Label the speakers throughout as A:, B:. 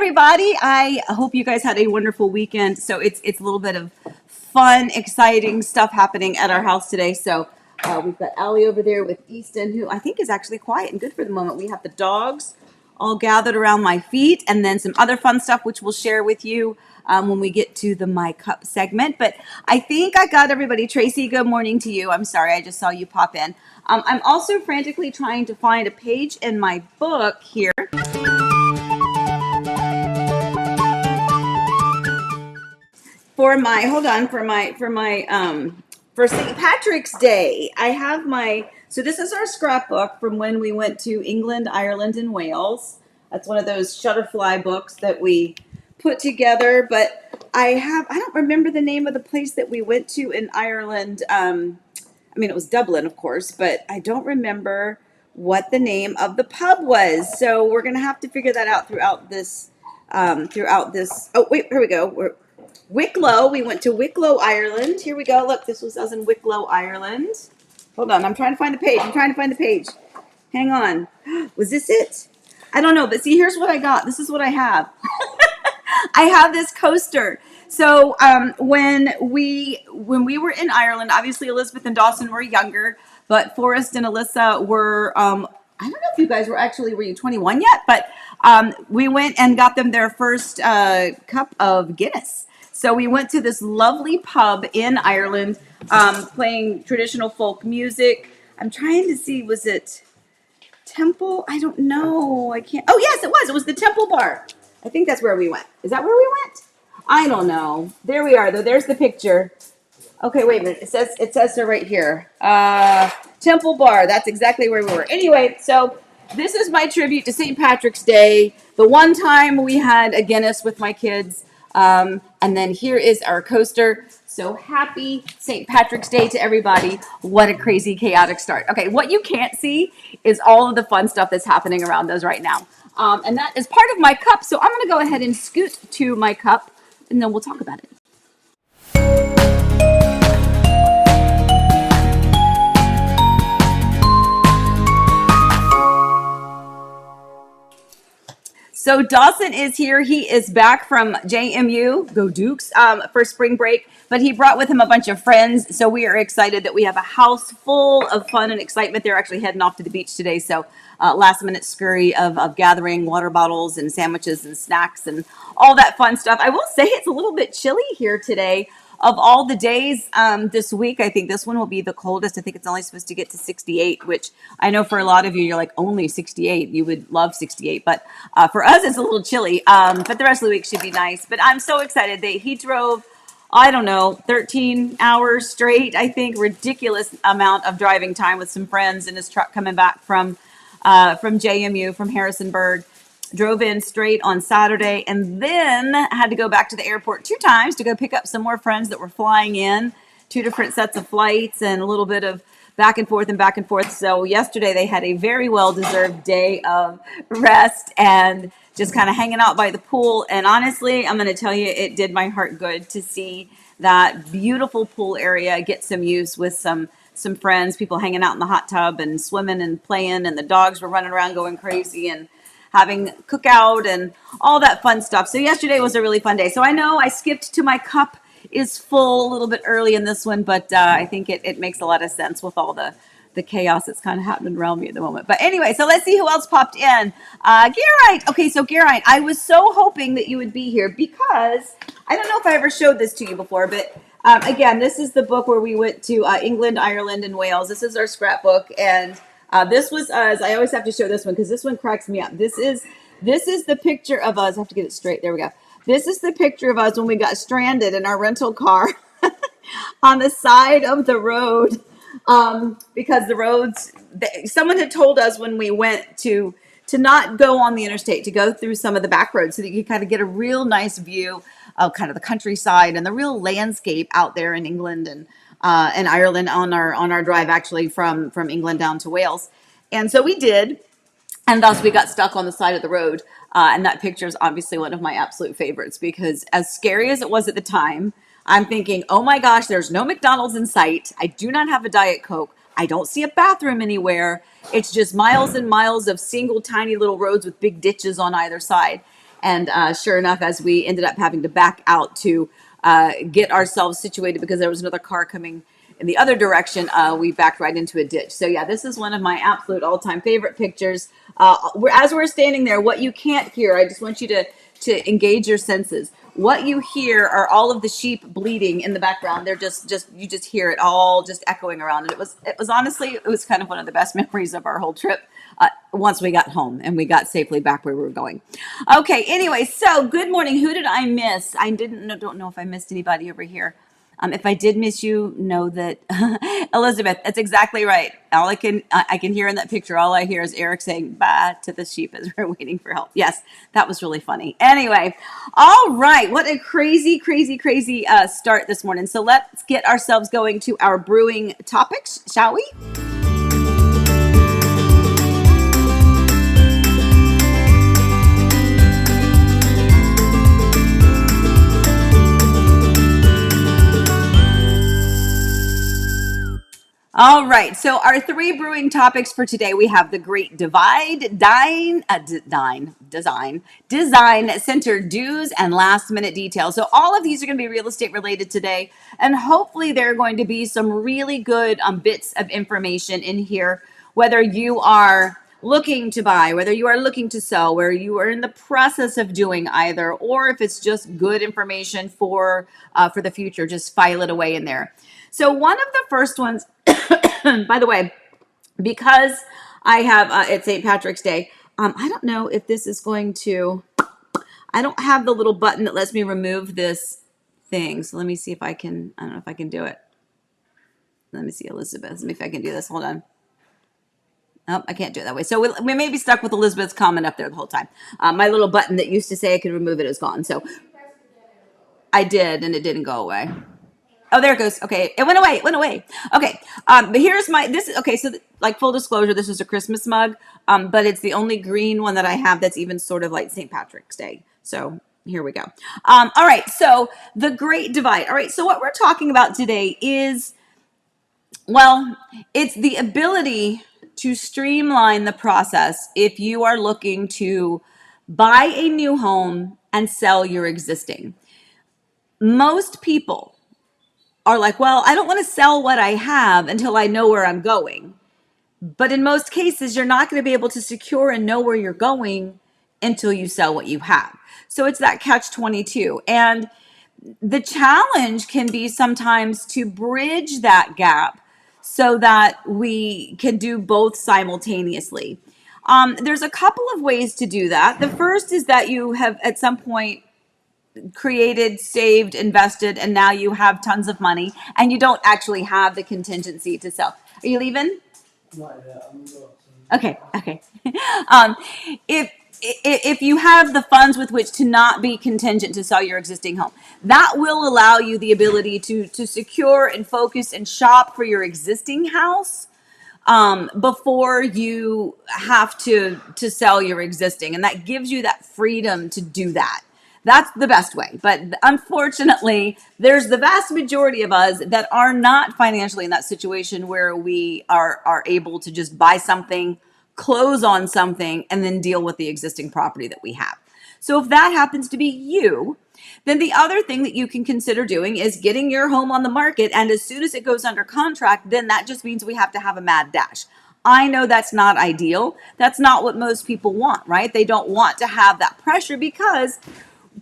A: everybody. I hope you guys had a wonderful weekend. So it's a little bit of fun, exciting stuff happening at our house today. So we've got Allie over there with Easton, who I think is actually quiet and good for the moment. We have the dogs all gathered around my feet, and then some other fun stuff, which we'll share with you when we get to the My Cup segment. But I think I got everybody. Tracy, good morning to you. I'm sorry, I just saw you pop in. I'm also frantically trying to find a page in my book here. For St. Patrick's Day, I have so this is our scrapbook from when we went to England, Ireland, and Wales. That's one of those Shutterfly books that we put together, but I don't remember the name of the place that we went to in Ireland. It was Dublin, of course, but I don't remember what the name of the pub was. So we're going to have to figure that out throughout this. Oh, wait, here we go. Wicklow. We went to Wicklow, Ireland. Here we go. Look, this was us in Wicklow, Ireland. Hold on. I'm trying to find the page. Hang on. Was this it? I don't know. But see, here's what I got. This is what I have. I have this coaster. So when we were in Ireland, obviously Elizabeth and Dawson were younger, but Forrest and Alyssa were, I don't know if you guys were you 21 yet? But we went and got them their first cup of Guinness. So we went to this lovely pub in Ireland, playing traditional folk music. I'm trying to see, was it Temple? I don't know. I can't. Oh, yes, it was. It was the Temple Bar. I think that's where we went. Is that where we went? I don't know. There we are, though. There's the picture. Okay, wait a minute. It says so right here. Temple Bar. That's exactly where we were. Anyway, so this is my tribute to St. Patrick's Day. The one time we had a Guinness with my kids. And then here is our coaster. So happy St. Patrick's Day to everybody. What a crazy, chaotic start. Okay, what you can't see is all of the fun stuff that's happening around us right now. And that is part of my cup. So I'm going to go ahead and scoot to my cup, and then we'll talk about it. So Dawson is here. He is back from JMU, go Dukes, for spring break, but he brought with him a bunch of friends. So we are excited that we have a house full of fun and excitement. They're actually heading off to the beach today. So last minute scurry of gathering water bottles and sandwiches and snacks and all that fun stuff. I will say it's a little bit chilly here today. Of all the days this week, I think this one will be the coldest. I think it's only supposed to get to 68, which I know for a lot of you, you're like, only 68. You would love 68. But for us, it's a little chilly. But the rest of the week should be nice. But I'm so excited that he drove, 13 hours straight, I think. Ridiculous amount of driving time with some friends in his truck coming back from JMU, from Harrisonburg. Drove in straight on Saturday, and then had to go back to the airport 2 times to go pick up some more friends that were flying in, 2 different sets of flights, and a little bit of back and forth. So yesterday they had a very well-deserved day of rest and just kind of hanging out by the pool. And honestly, I'm going to tell you, it did my heart good to see that beautiful pool area get some use with some friends, people hanging out in the hot tub and swimming and playing, and the dogs were running around going crazy and having cookout and all that fun stuff. So yesterday was a really fun day. So I know I skipped to my cup is full a little bit early in this one, but I think it makes a lot of sense with all the chaos that's kind of happening around me at the moment. But anyway, so let's see who else popped in. Garrite. Okay, so Garrite, I was so hoping that you would be here because I don't know if I ever showed this to you before, but again, this is the book where we went to England, Ireland, and Wales. This is our scrapbook, and this was us. I always have to show this one because this one cracks me up. This is the picture of us. I have to get it straight. There we go. This is the picture of us when we got stranded in our rental car on the side of the road because the roads. Someone had told us when we went to not go on the interstate, to go through some of the back roads so that you kind of get a real nice view of kind of the countryside and the real landscape out there in England and Ireland on our drive actually from England down to Wales. And so we did, and thus we got stuck on the side of the road. And that picture is obviously one of my absolute favorites because as scary as it was at the time, I'm thinking, oh my gosh, there's no McDonald's in sight. I do not have a Diet Coke. I don't see a bathroom anywhere. It's just miles and miles of single tiny little roads with big ditches on either side. And sure enough, as we ended up having to back out to get ourselves situated because there was another car coming in the other direction, we backed right into a ditch. So yeah, this is one of my absolute all-time favorite pictures. As we're standing there, what you can't hear, I just want you to engage your senses. What you hear are all of the sheep bleating in the background. They're just you just hear it all just echoing around. And it was honestly, it was kind of one of the best memories of our whole trip. Once we got home and we got safely back where we were going. Okay, anyway, so good morning. Who did I miss? I don't know if I missed anybody over here. If I did miss you, know that Elizabeth, that's exactly right. All I can hear in that picture, all I hear is Eric saying bye to the sheep as we're waiting for help. Yes, that was really funny. Anyway, all right, what a crazy start this morning. So let's get ourselves going to our brewing topics, shall we? All right, so our three brewing topics for today, we have the Great Divide, design center do's, and last minute details. So all of these are going to be real estate related today, and hopefully there are going to be some really good bits of information in here, whether you are looking to buy, whether you are looking to sell, where you are in the process of doing either, or if it's just good information for the future, just file it away in there. So one of the first ones, by the way, because I have it's St. Patrick's Day, I don't know if this is going to, I don't have the little button that lets me remove this thing. So let me see if I can, I don't know if I can do it. Let me see, Elizabeth, let me see if I can do this. Hold on. Oh, I can't do it that way. So we may be stuck with Elizabeth's comment up there the whole time. My little button that used to say I could remove it is gone. So I did, and it didn't go away. Oh, there it goes. Okay, it went away. Okay, but here's okay, so like full disclosure, this is a Christmas mug, but it's the only green one that I have that's even sort of like St. Patrick's Day. So here we go. All right, so the Great Divide. All right, so what we're talking about today is, well, it's the ability to streamline the process if you are looking to buy a new home and sell your existing. Most people are like, well, I don't want to sell what I have until I know where I'm going. But in most cases, you're not going to be able to secure and know where you're going until you sell what you have. So it's that catch-22. And the challenge can be sometimes to bridge that gap so that we can do both simultaneously. There's a couple of ways to do that. The first is that you have at some point created, saved, invested, and now you have tons of money and you don't actually have the contingency to sell. Are you leaving? Not yet. I'm going to go. Okay. If you have the funds with which to not be contingent to sell your existing home, that will allow you the ability to secure and focus and shop for your existing house before you have to sell your existing. And that gives you that freedom to do that. That's the best way. But unfortunately, there's the vast majority of us that are not financially in that situation where we are able to just buy something, close on something, and then deal with the existing property that we have. So if that happens to be you, then the other thing that you can consider doing is getting your home on the market. And as soon as it goes under contract, then that just means we have to have a mad dash. I know that's not ideal. That's not what most people want, right? They don't want to have that pressure because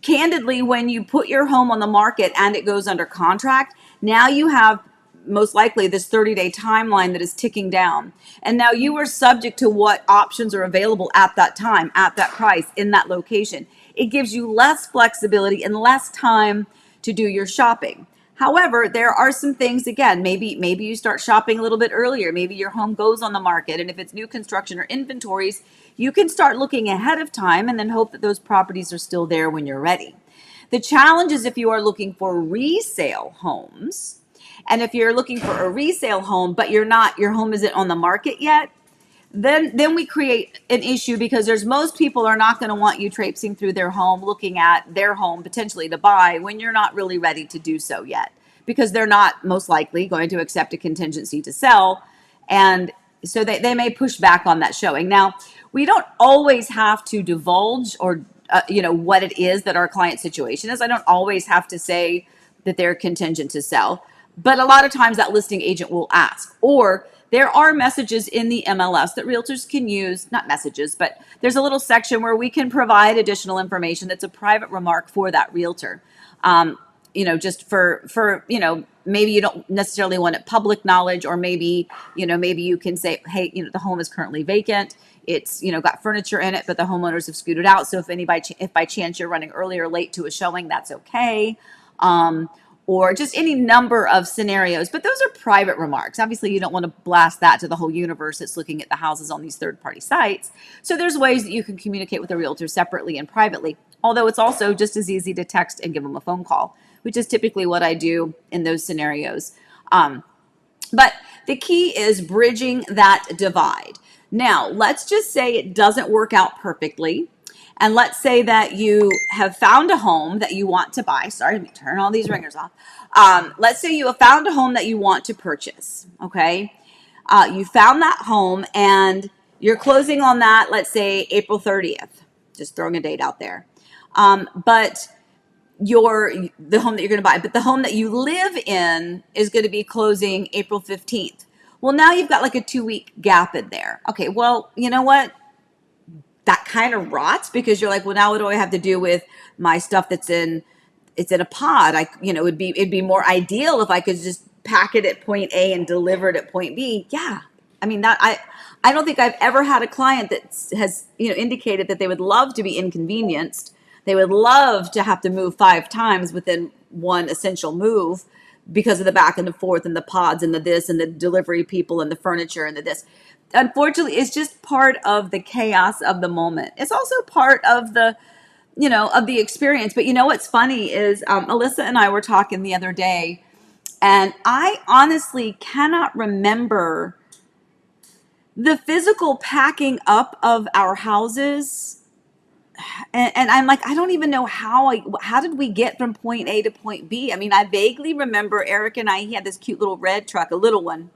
A: candidly, when you put your home on the market and it goes under contract, now you have most likely this 30-day timeline that is ticking down. And now you are subject to what options are available at that time, at that price, in that location. It gives you less flexibility and less time to do your shopping. However, there are some things, again, maybe you start shopping a little bit earlier. Maybe your home goes on the market, and if it's new construction or inventories, you can start looking ahead of time and then hope that those properties are still there when you're ready. The challenge is if you are looking for resale homes, and if you're looking for a resale home, but your home isn't on the market yet, then we create an issue because most people are not going to want you traipsing through their home, looking at their home potentially to buy when you're not really ready to do so yet, because they're not most likely going to accept a contingency to sell. And so they may push back on that showing. Now, we don't always have to divulge or what it is that our client situation is. I don't always have to say that they're contingent to sell, but a lot of times that listing agent will ask. Or there are messages in the MLS that realtors can use, not messages, but there's a little section where we can provide additional information that's a private remark for that realtor. Just for maybe you don't necessarily want it public knowledge, or maybe you can say, hey, the home is currently vacant. It's, got furniture in it, but the homeowners have scooted out. So if by chance you're running early or late to a showing, that's okay. Or just any number of scenarios, but those are private remarks. Obviously, you don't want to blast that to the whole universe that's looking at the houses on these third-party sites. So there's ways that you can communicate with a realtor separately and privately, although it's also just as easy to text and give them a phone call, which is typically what I do in those scenarios. But the key is bridging that divide. Now, let's just say it doesn't work out perfectly. And let's say that you have found a home that you want to buy. Sorry, let me turn all these ringers off. Let's say you have found a home that you want to purchase, okay? You found that home and you're closing on that, let's say April 30th. Just throwing a date out there. But the home that you're going to buy, but the home that you live in is going to be closing April 15th. Well, now you've got like a 2-week gap in there. Okay, well, you know what? That kind of rots, because you're like, well, now what do I have to do with my stuff it's in a pod? It'd be more ideal if I could just pack it at point A and deliver it at point B. Yeah. I mean, I don't think I've ever had a client that has, indicated that they would love to be inconvenienced. They would love to have to move 5 times within one essential move because of the back and the forth and the pods and the this and the delivery people and the furniture and the this. Unfortunately, it's just part of the chaos of the moment. It's also part of the, of the experience. But what's funny is Alyssa and I were talking the other day, and I honestly cannot remember the physical packing up of our houses. And I'm like, I don't even know how did we get from point A to point B? I mean, I vaguely remember Eric and he had this cute little red truck, a little one,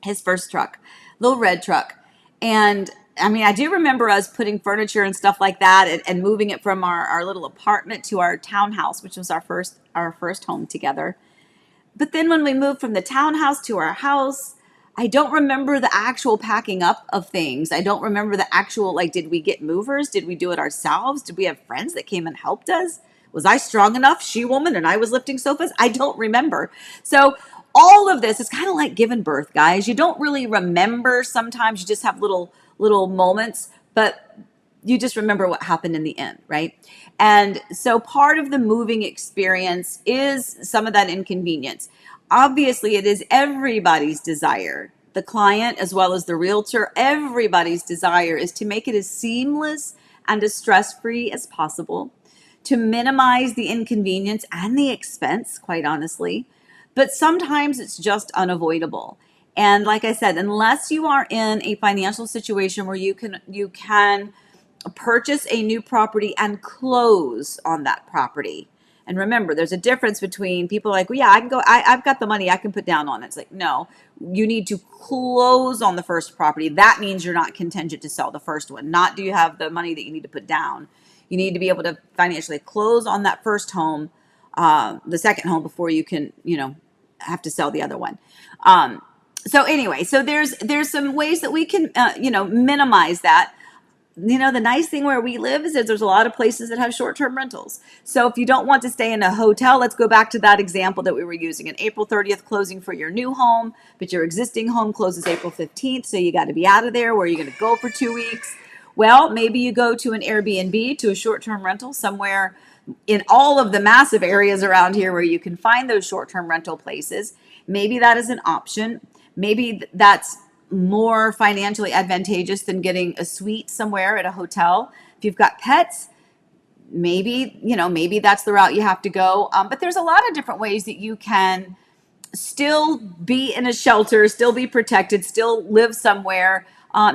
A: his first truck. Little red truck. And I mean, I do remember us putting furniture and stuff like that and moving it from our little apartment to our townhouse, which was our first home together. But then when we moved from the townhouse to our house, I don't remember the actual packing up of things. I don't remember the actual, did we get movers? Did we do it ourselves? Did we have friends that came and helped us? Was I strong enough, she-woman, and I was lifting sofas? I don't remember. So all of this is kind of like giving birth, guys. You don't really remember. Sometimes you just have little moments, but you just remember what happened in the end, right? And so part of the moving experience is some of that inconvenience. Obviously, it is everybody's desire, the client as well as the realtor, everybody's desire is to make it as seamless and as stress-free as possible, to minimize the inconvenience and the expense, quite honestly. But sometimes it's just unavoidable. And like I said, unless you are in a financial situation where you can purchase a new property and close on that property. And remember, there's a difference between people like, well, yeah, I can go, I've got the money I can put down on it. It's like, no, you need to close on the first property. That means you're not contingent to sell the first one. Not do you have the money that you need to put down. You need to be able to financially close on that first home, the second home, before you can, have to sell the other one. So anyway, so there's some ways that we can, minimize that. The nice thing where we live is that there's a lot of places that have short-term rentals. So if you don't want to stay in a hotel, let's go back to that example that we were using. An April 30th closing for your new home, but your existing home closes April 15th, so you got to be out of there. Where are you going to go for 2 weeks? Well, maybe you go to an Airbnb, to a short-term rental somewhere in all of the massive areas around here where you can find those short-term rental places. Maybe that is an option. Maybe that's more financially advantageous than getting a suite somewhere at a hotel. If you've got pets, maybe that's the route you have to go. But there's a lot of different ways that you can still be in a shelter, still be protected, still live somewhere.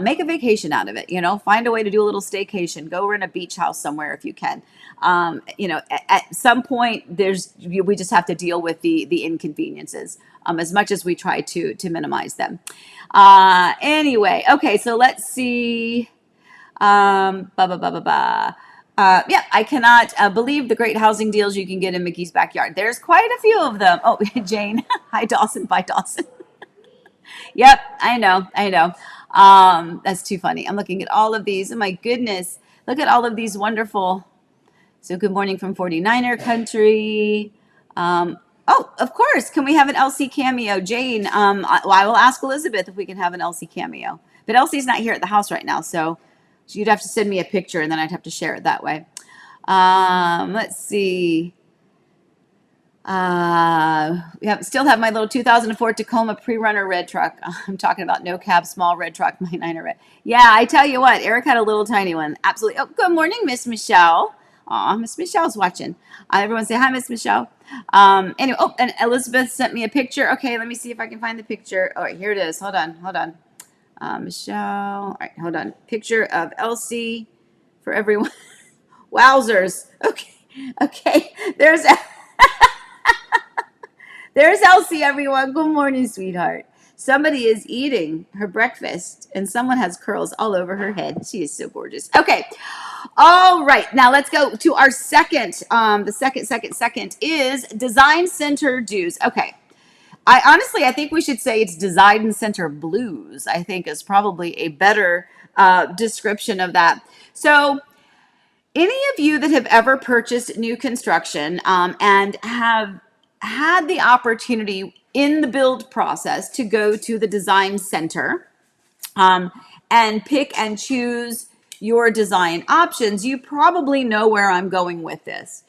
A: Make a vacation out of it, find a way to do a little staycation, go rent a beach house somewhere if you can. At some point we just have to deal with the inconveniences, as much as we try to minimize them. Anyway, okay, so let's see. Yeah, I cannot believe the great housing deals you can get in Mickey's backyard. There's quite a few of them. Oh, Jane. Hi, Dawson. Bye, Dawson. Yep, I know. I know. That's too funny. I'm looking at all of these. Oh, my goodness. Look at all of these wonderful. So, good morning from 49er country. Oh, of course. Can we have an LC cameo? Jane, well, I will ask Elizabeth if we can have an LC cameo. But Elsie's not here at the house right now, so you'd have to send me a picture and then I'd have to share it that way. Let's see. Still have my little 2004 Tacoma pre-runner red truck. I'm talking about no cab, small red truck, my 9er red. Yeah, I tell you what, Eric had a little tiny one. Absolutely. Oh, good morning, Miss Michelle. Aw, Miss Michelle's watching. Everyone say hi, Miss Michelle. Anyway, oh, and Elizabeth sent me a picture. Okay, let me see if I can find the picture. All right, here it is. Hold on. Michelle. All right, hold on. Picture of Elsie for everyone. Wowzers. Okay. There's Elsie, everyone. Good morning, sweetheart. Somebody is eating her breakfast, and someone has curls all over her head. She is so gorgeous. Okay. All right. Now let's go to our second. The second is design center dues. Okay. I think we should say it's design center blues. I think is probably a better description of that. So, any of you that have ever purchased new construction and have had the opportunity in the build process to go to the design center and pick and choose your design options, you probably know where I'm going with this.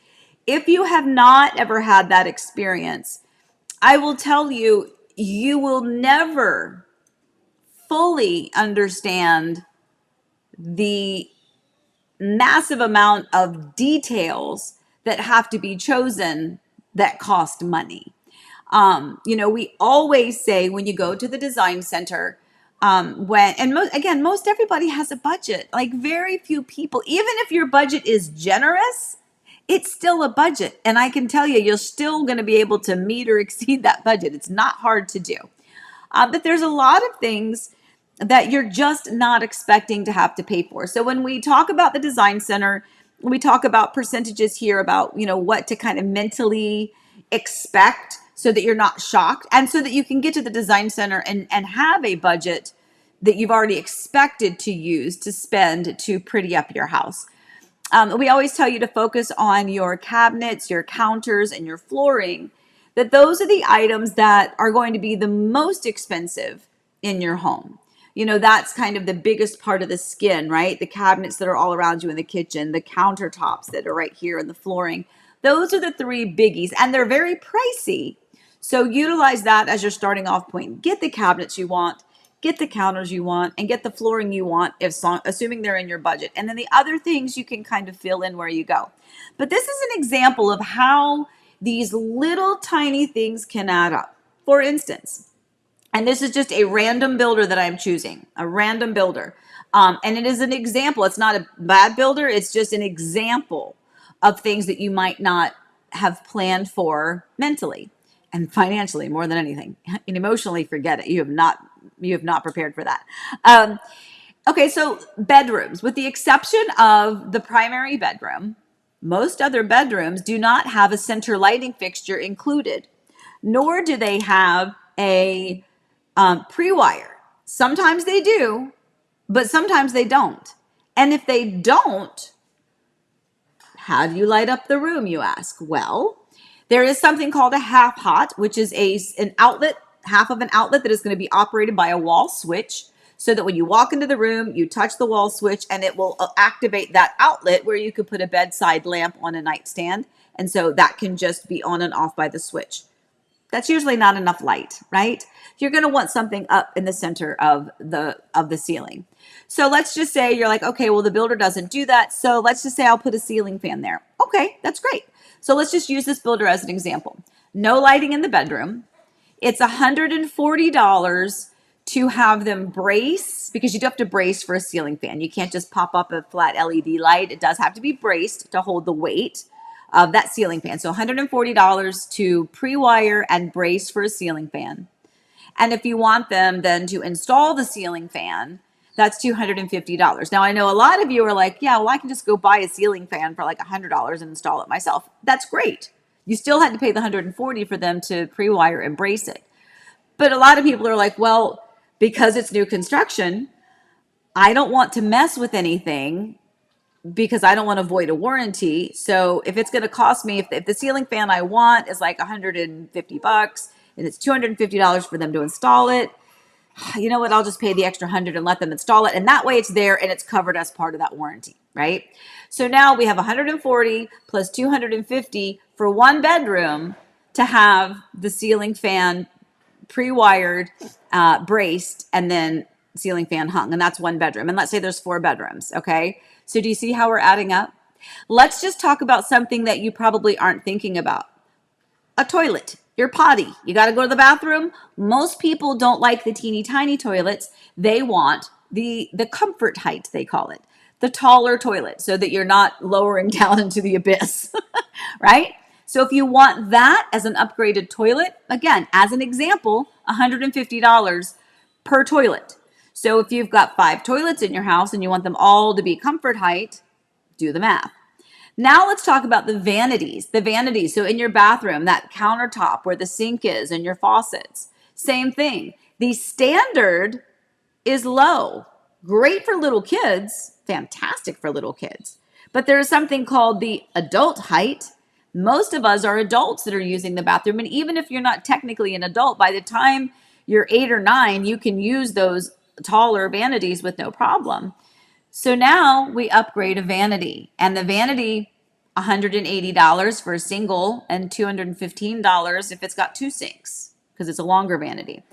A: If you have not ever had that experience, I will tell you, you will never fully understand the massive amount of details that have to be chosen that cost money. We always say when you go to the design center, most everybody has a budget. Like very few people, even if your budget is generous, it's still a budget. And I can tell you, you're still going to be able to meet or exceed that budget. It's not hard to do. But there's a lot of things that you're just not expecting to have to pay for. So when we talk about the design center, we talk about percentages here about, what to kind of mentally expect so that you're not shocked and so that you can get to the design center and have a budget that you've already expected to use to spend to pretty up your house. We always tell you to focus on your cabinets, your counters, and your flooring, that those are the items that are going to be the most expensive in your home. That's kind of the biggest part of the skin, right? The cabinets that are all around you in the kitchen, the countertops that are right here, and the flooring. Those are the three biggies, and they're very pricey. So utilize that as your starting off point. Get the cabinets you want, get the counters you want, and get the flooring you want, assuming they're in your budget. And then the other things you can kind of fill in where you go. But this is an example of how these little tiny things can add up. For instance, and this is just a random builder that I'm choosing, a random builder. And it is an example. It's not a bad builder. It's just an example of things that you might not have planned for mentally and financially more than anything. And emotionally, forget it. You have not prepared for that. Okay, so bedrooms, with the exception of the primary bedroom, most other bedrooms do not have a center lighting fixture included, nor do they have a pre-wire. Sometimes they do, but sometimes they don't. And if they don't, how do you light up the room, you ask? Well, there is something called a half hot, which is an outlet, half of an outlet that is going to be operated by a wall switch, so that when you walk into the room, you touch the wall switch and it will activate that outlet where you could put a bedside lamp on a nightstand. And so that can just be on and off by the switch. That's usually not enough light, right? You're going to want something up in the center of the ceiling. So let's just say you're like, okay, well, the builder doesn't do that. So let's just say I'll put a ceiling fan there. Okay, that's great. So let's just use this builder as an example. No lighting in the bedroom. It's $140 to have them brace, because you do have to brace for a ceiling fan. You can't just pop up a flat LED light. It does have to be braced to hold the weight of that ceiling fan. So $140 to pre-wire and brace for a ceiling fan. And if you want them then to install the ceiling fan, That's $250. Now, I know a lot of you are like, yeah, well, I can just go buy a ceiling fan for like $100 and install it myself. That's great. You still had to pay the $140 for them to pre-wire and brace it. But a lot of people are like, well, because it's new construction, I don't want to mess with anything because I don't want to void a warranty. So if it's going to cost me, if the ceiling fan I want is like $150 and it's $250 for them to install it, you know what? I'll just pay the extra 100 and let them install it. And that way it's there and it's covered as part of that warranty, right? So now we have 140 plus 250 for one bedroom to have the ceiling fan pre-wired, braced, and then ceiling fan hung. And that's one bedroom. And let's say there's 4 bedrooms. Okay. So do you see how we're adding up? Let's just talk about something that you probably aren't thinking about. A toilet, your potty. You got to go to the bathroom. Most people don't like the teeny tiny toilets. They want the comfort height, they call it, the taller toilet, so that you're not lowering down into the abyss, right? So if you want that as an upgraded toilet, again, as an example, $150 per toilet. So if you've got 5 toilets in your house and you want them all to be comfort height, do the math. Now let's talk about the vanities. The vanities, so in your bathroom, that countertop where the sink is and your faucets, same thing. The standard is low. Great for little kids, fantastic for little kids. But there is something called the adult height. Most of us are adults that are using the bathroom. And even if you're not technically an adult, by the time you're 8 or 9, you can use those taller vanities with no problem. So now we upgrade a vanity, and the vanity, $180 for a single and $215 if it's got 2 sinks, because it's a longer vanity.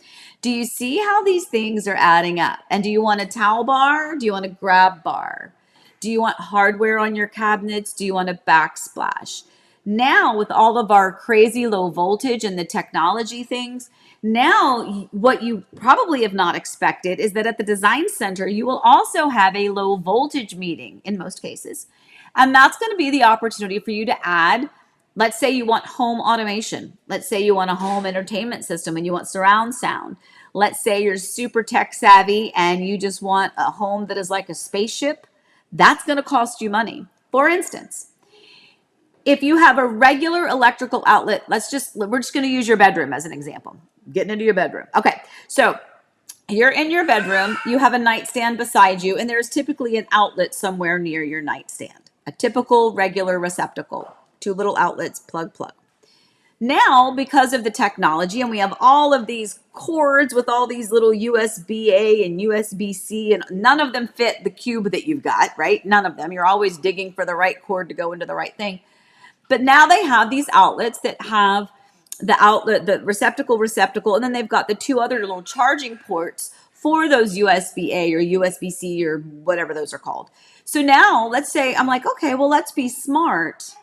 A: Do you see how these things are adding up? And do you want a towel bar? Do you want a grab bar? Do you want hardware on your cabinets? Do you want a backsplash? Now, with all of our crazy low voltage and the technology things, now what you probably have not expected is that at the design center, you will also have a low voltage meeting in most cases. And that's going to be the opportunity for you to add, let's say you want home automation. Let's say you want a home entertainment system and you want surround sound. Let's say you're super tech savvy and you just want a home that is like a spaceship. That's going to cost you money. For instance, if you have a regular electrical outlet, we're just going to use your bedroom as an example. Getting into your bedroom. Okay, so you're in your bedroom, you have a nightstand beside you, and there's typically an outlet somewhere near your nightstand. A typical regular receptacle. 2 little outlets, plug, plug. Now, because of the technology, and we have all of these cords with all these little USB-A and USB-C, and none of them fit the cube that you've got, right? None of them. You're always digging for the right cord to go into the right thing. But now they have these outlets that have the outlet, the receptacle, and then they've got the 2 other little charging ports for those USB-A or USB-C or whatever those are called. So now let's say I'm like, okay, well, let's be smart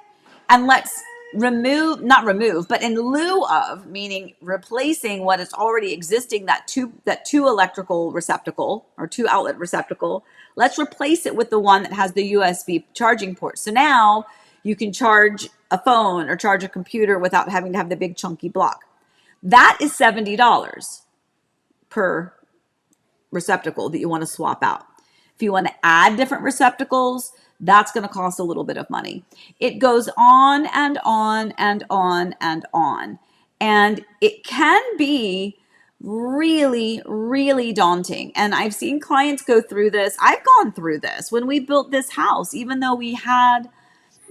A: and let's not remove, but in lieu of, meaning replacing what is already existing, that two electrical receptacle or 2 outlet receptacle, let's replace it with the one that has the USB charging port. So now you can charge a phone or charge a computer without having to have the big chunky block. That is $70 per receptacle that you want to swap out. If you want to add different receptacles, that's going to cost a little bit of money. It goes on and on and on and on. And it can be really, really daunting. And I've seen clients go through this. I've gone through this when we built this house, even though we had,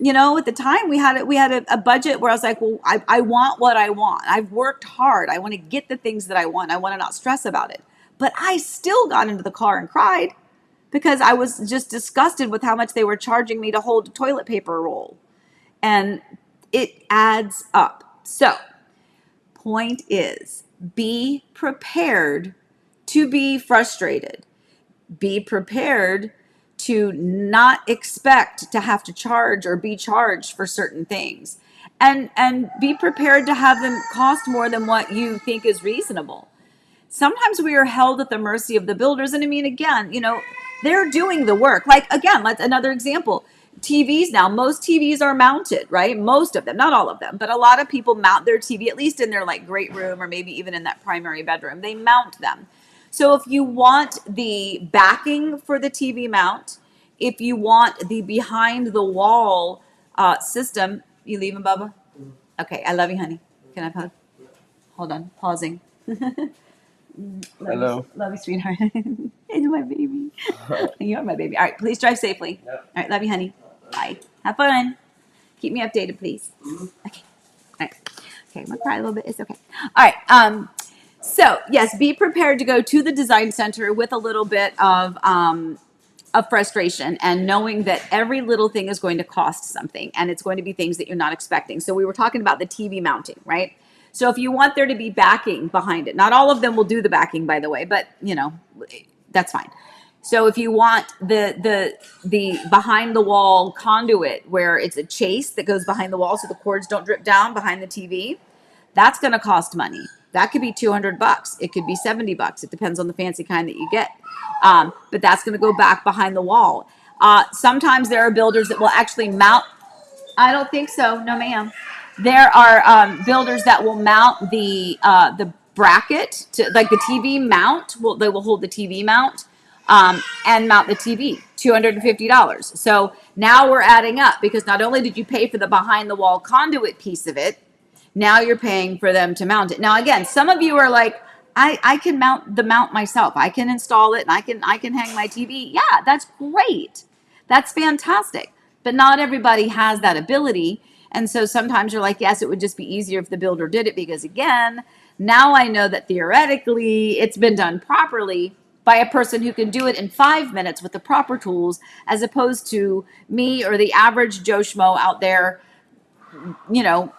A: at the time we had a budget where I was like, well, I want what I want. I've worked hard. I want to get the things that I want. I want to not stress about it. But I still got into the car and cried because I was just disgusted with how much they were charging me to hold a toilet paper roll. And it adds up. So, point is, be prepared to be frustrated. Be prepared to not expect to have to charge or be charged for certain things. And be prepared to have them cost more than what you think is reasonable. Sometimes we are held at the mercy of the builders. And I mean, again, they're doing the work. Like, again, let's another example. TVs now, most TVs are mounted, right? Most of them, not all of them, but a lot of people mount their TV, at least in their like great room or maybe even in that primary bedroom. They mount them. So if you want the backing for the TV mount, if you want the behind the wall system, you leaving, Bubba? Okay, I love you, honey. Can I pause? Hold on, pausing.
B: Hello.
A: Love you, sweetheart. It's my baby. You're my baby. All right, please drive safely.
B: Yep.
A: All right, love you, honey. Bye. Have fun. Keep me updated, please. Okay. All right. Okay, I'm gonna cry a little bit. It's okay. All right. So yes, be prepared to go to the design center with a little bit of frustration and knowing that every little thing is going to cost something and it's going to be things that you're not expecting. So we were talking about the TV mounting, right? So if you want there to be backing behind it, not all of them will do the backing, by the way, but you know, that's fine. So if you want the behind the wall conduit where it's a chase that goes behind the wall so the cords don't drip down behind the TV, that's going to cost money. That could be $200. It could be $70. It depends on the fancy kind that you get. But that's going to go back behind the wall. Sometimes there are builders that will actually mount. I don't think so. No, ma'am. There are builders that will mount the bracket to like the TV mount. They will hold the TV mount and mount the TV. $250. So now we're adding up because not only did you pay for the behind the wall conduit piece of it, now you're paying for them to mount it. Now, again, some of you are like, I can mount the mount myself. I can install it and I can hang my TV. Yeah, that's great. That's fantastic. But not everybody has that ability. And so sometimes you're like, yes, it would just be easier if the builder did it because again, now I know that theoretically it's been done properly by a person who can do it in 5 minutes with the proper tools, as opposed to me or the average Joe Schmo out there, you know,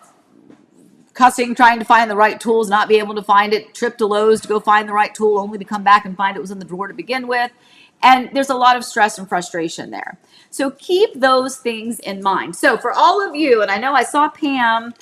A: cussing, trying to find the right tools, not be able to find it, trip to Lowe's to go find the right tool, only to come back and find it was in the drawer to begin with. And there's a lot of stress and frustration there. So keep those things in mind. So for all of you, and I know I saw Pam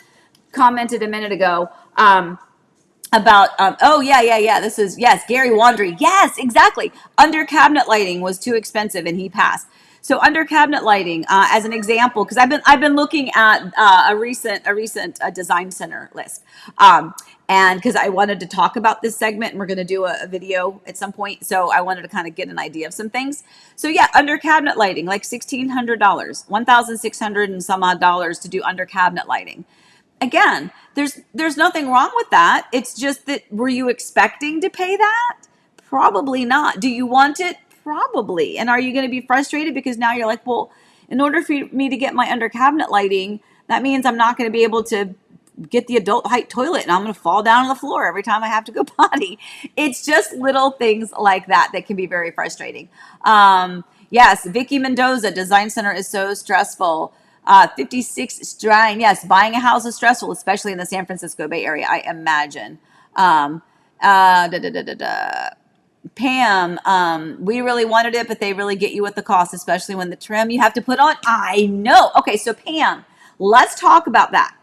A: commented a minute ago about, oh, yeah. This is, yes, Gary Wandry. Yes, exactly. Under cabinet lighting was too expensive and he passed. So under cabinet lighting, as an example, because I've been looking at a recent design center list, and because I wanted to talk about this segment, and we're going to do a video at some point, so I wanted to kind of get an idea of some things. So yeah, under cabinet lighting, like $1,600, $1,600 and some odd dollars to do under cabinet lighting. Again, there's nothing wrong with that. It's just that were you expecting to pay that? Probably not. Do you want it? Probably. And are you going to be frustrated because now you're like, well, in order for me to get my under cabinet lighting, that means I'm not going to be able to get the adult height toilet and I'm going to fall down on the floor every time I have to go potty. It's just little things like that that can be very frustrating. Yes, Vicky Mendoza, Design Center is so stressful. 56 Strine, yes, buying a house is stressful, especially in the San Francisco Bay Area, I imagine. Pam, we really wanted it, but they really get you with the cost, especially when the trim you have to put on. I know. Okay, so Pam, let's talk about that.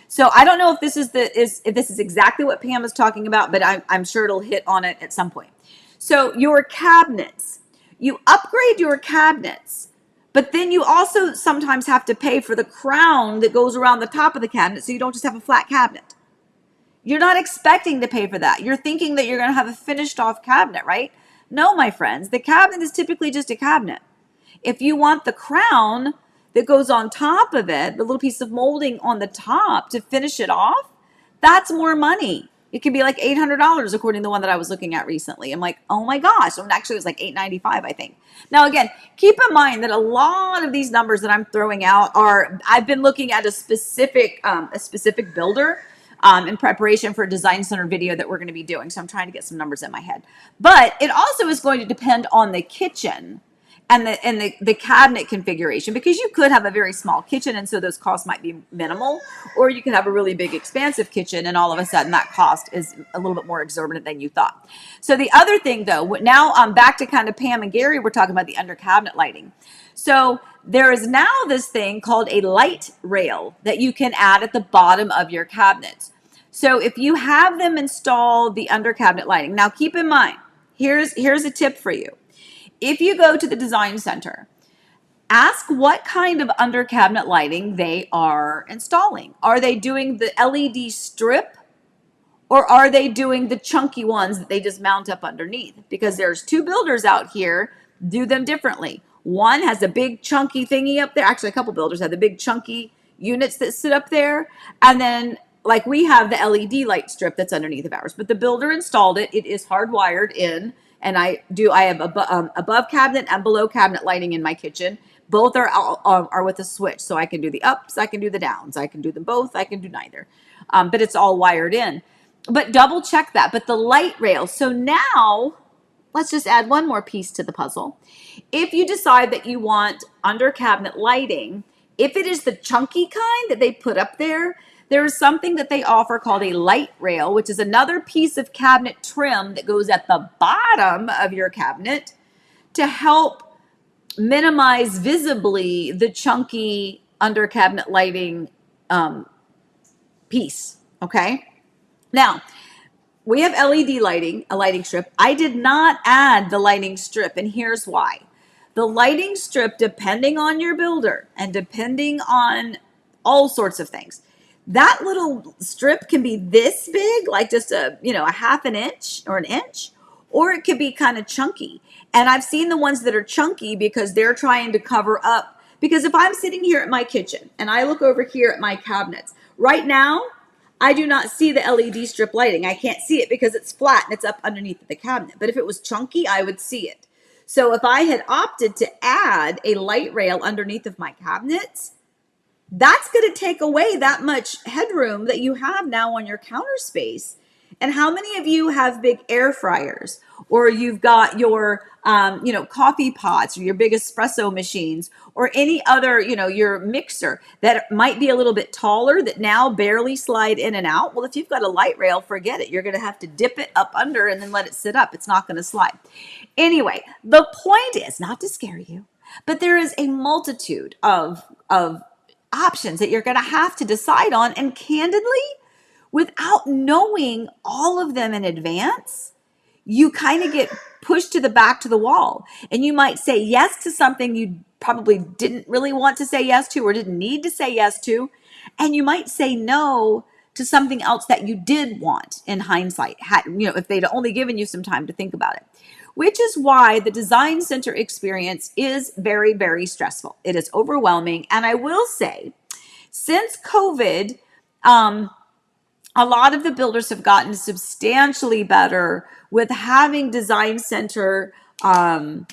A: So I don't know if this is exactly what Pam is talking about, but I'm sure it'll hit on it at some point. So your cabinets, you upgrade your cabinets, but then you also sometimes have to pay for the crown that goes around the top of the cabinet, so you don't just have a flat cabinet. You're not expecting to pay for that. You're thinking that you're going to have a finished off cabinet, right? No, my friends, the cabinet is typically just a cabinet. If you want the crown that goes on top of it, the little piece of molding on the top to finish it off, that's more money. It could be like $800 according to the one that I was looking at recently. I'm like, oh my gosh. And actually it was like $895, I think. Now, again, keep in mind that a lot of these numbers that I'm throwing out I've been looking at a specific builder in preparation for a design center video that we're going to be doing. So I'm trying to get some numbers in my head. But it also is going to depend on the kitchen and the cabinet configuration, because you could have a very small kitchen and so those costs might be minimal, or you could have a really big expansive kitchen and all of a sudden that cost is a little bit more exorbitant than you thought. So the other thing though, now I'm back to kind of Pam and Gary, we're talking about the under cabinet lighting. So there is now this thing called a light rail that you can add at the bottom of your cabinets. So if you have them install the under cabinet lighting, now keep in mind, here's a tip for you. If you go to the design center, ask what kind of under cabinet lighting they are installing. Are they doing the LED strip Or are they doing the chunky ones that they just mount up underneath? Because there's two builders out here do them differently. One has a big chunky thingy up there. Actually, a couple builders have the big chunky units that sit up there. And then like we have the LED light strip that's underneath of ours, but the builder installed it. It is hardwired in. And I have above cabinet and below cabinet lighting in my kitchen. Both are with a switch. So I can do the ups, I can do the downs. I can do them both, I can do neither. But it's all wired in. But double check that. But the light rail. So now let's just add one more piece to the puzzle. If you decide that you want under cabinet lighting, if it is the chunky kind that they put up there, there is something that they offer called a light rail, which is another piece of cabinet trim that goes at the bottom of your cabinet to help minimize visibly the chunky under cabinet lighting piece. Okay. Now, we have LED lighting, a lighting strip. I did not add the lighting strip, and here's why. The lighting strip, depending on your builder and depending on all sorts of things, that little strip can be this big, like just a half an inch or an inch, or it could be kind of chunky. And I've seen the ones that are chunky because they're trying to cover up. Because if I'm sitting here at my kitchen and I look over here at my cabinets, right now, I do not see the LED strip lighting. I can't see it because it's flat and it's up underneath the cabinet. But if it was chunky, I would see it. So if I had opted to add a light rail underneath of my cabinets, that's going to take away that much headroom that you have now on your counter space. And how many of you have big air fryers, or you've got your, coffee pots, or your big espresso machines, or any other, your mixer that might be a little bit taller that now barely slide in and out? Well, if you've got a light rail, forget it. You're going to have to dip it up under and then let it sit up. It's not going to slide. Anyway, the point is not to scare you, but there is a multitude of options that you're going to have to decide on. And candidly, without knowing all of them in advance, you kind of get pushed to the back to the wall. And you might say yes to something you probably didn't really want to say yes to or didn't need to say yes to. And you might say no to something else that you did want in hindsight, if they'd only given you some time to think about it. Which is why the design center experience is very, very stressful. It is overwhelming. And I will say, since COVID, a lot of the builders have gotten substantially better with having design center, even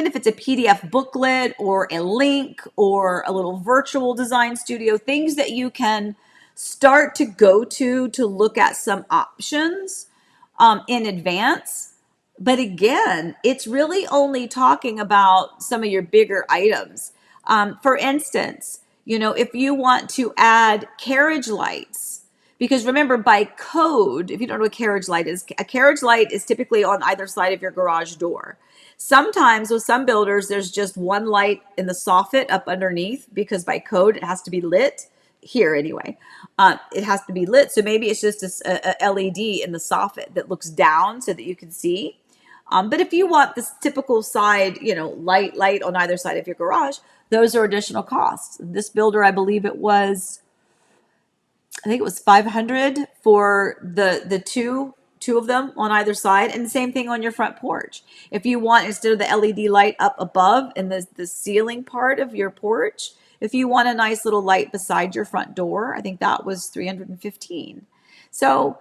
A: if it's a PDF booklet or a link or a little virtual design studio, things that you can start to go to look at some options in advance. But again, it's really only talking about some of your bigger items. For instance, if you want to add carriage lights, because remember, by code, if you don't know what a carriage light is typically on either side of your garage door. Sometimes with some builders, there's just one light in the soffit up underneath because by code, it has to be lit. Here anyway, it has to be lit. So maybe it's just a LED in the soffit that looks down so that you can see. But if you want this typical side, light on either side of your garage, those are additional costs. This builder, I believe it was $500 for the two of them on either side, and the same thing on your front porch. If you want, instead of the LED light up above in the ceiling part of your porch, if you want a nice little light beside your front door, I think that was $315. So